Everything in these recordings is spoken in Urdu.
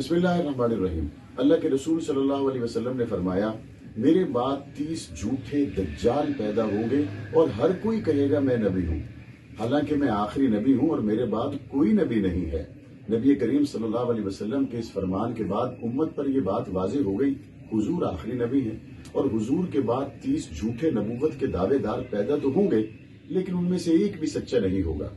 بسم اللہ الرحمن الرحیم۔ اللہ کے رسول صلی اللہ علیہ وسلم نے فرمایا، میرے بعد 30 جھوٹے دجال پیدا ہوں گے اور ہر کوئی کہے گا میں نبی ہوں، حالانکہ میں آخری نبی ہوں اور میرے بعد کوئی نبی نہیں ہے۔ نبی کریم صلی اللہ علیہ وسلم کے اس فرمان کے بعد امت پر یہ بات واضح ہو گئی، حضور آخری نبی ہیں اور حضور کے بعد 30 جھوٹے نبوت کے دعوے دار پیدا تو ہوں گے، لیکن ان میں سے ایک بھی سچا نہیں ہوگا۔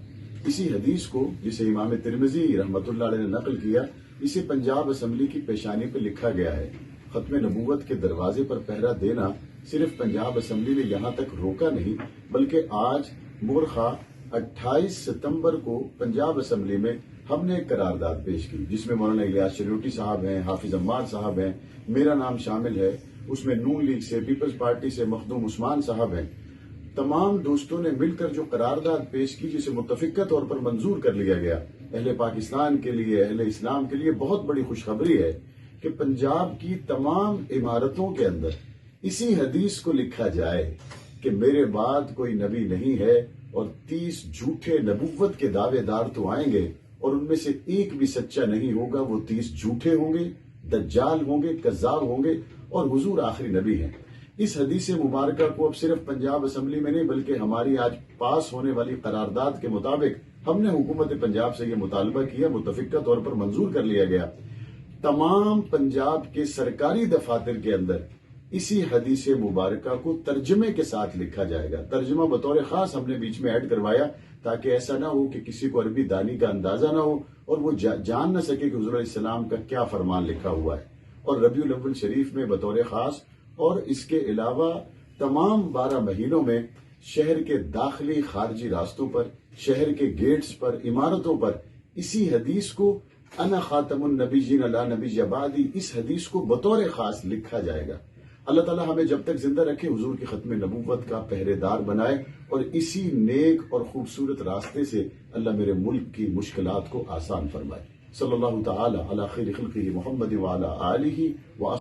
اسی حدیث کو، جسے امام ترمذی رحمۃ اللہ علیہ نے نقل کیا، اسے پنجاب اسمبلی کی پیشانی پہ لکھا گیا ہے۔ ختم نبوت کے دروازے پر پہرا دینا صرف پنجاب اسمبلی نے یہاں تک روکا نہیں، بلکہ آج مورخہ 28 ستمبر کو پنجاب اسمبلی میں ہم نے ایک قرارداد پیش کی، جس میں مولانا الیاس چلوٹی صاحب ہیں، حافظ عمار صاحب ہیں، میرا نام شامل ہے۔ اس میں نون لیگ سے، پیپلز پارٹی سے مخدوم عثمان صاحب ہیں۔ تمام دوستوں نے مل کر جو قرارداد پیش کی، جسے متفقہ طور پر منظور کر لیا گیا، اہل پاکستان کے لیے، اہل اسلام کے لیے بہت بڑی خوشخبری ہے کہ پنجاب کی تمام عمارتوں کے اندر اسی حدیث کو لکھا جائے کہ میرے بعد کوئی نبی نہیں ہے اور 30 جھوٹے نبوت کے دعوے دار تو آئیں گے اور ان میں سے ایک بھی سچا نہیں ہوگا۔ وہ 30 جھوٹے ہوں گے، دجال ہوں گے، کذاب ہوں گے اور حضور آخری نبی ہیں۔ اس حدیث مبارکہ کو اب صرف پنجاب اسمبلی میں نہیں، بلکہ ہماری آج پاس ہونے والی قرارداد کے مطابق ہم نے حکومت پنجاب سے یہ مطالبہ کیا، متفقہ طور پر منظور کر لیا گیا۔ تمام پنجاب کے سرکاری دفاتر کے اندر اسی حدیث مبارکہ کو ترجمے کے ساتھ لکھا جائے گا۔ ترجمہ بطور خاص ہم نے بیچ میں ایڈ کروایا تاکہ ایسا نہ ہو کہ کسی کو عربی دانی کا اندازہ نہ ہو اور وہ جان نہ سکے کہ حضور علیہ السلام کا کیا فرمان لکھا ہوا ہے۔ اور ربیع الاول شریف میں بطور خاص اور اس کے علاوہ تمام 12 مہینوں میں شہر کے داخلی خارجی راستوں پر، شہر کے گیٹس پر، عمارتوں پر اسی حدیث کو انا خاتم النبیین لا نبی بعدی، اس حدیث کو بطور خاص لکھا جائے گا۔ اللہ تعالیٰ ہمیں جب تک زندہ رکھے حضور کی ختم نبوت کا پہرے دار بنائے اور اسی نیک اور خوبصورت راستے سے اللہ میرے ملک کی مشکلات کو آسان فرمائے۔ صلی اللہ تعالی علی خیر خلقہ محمد وعلی آلہ و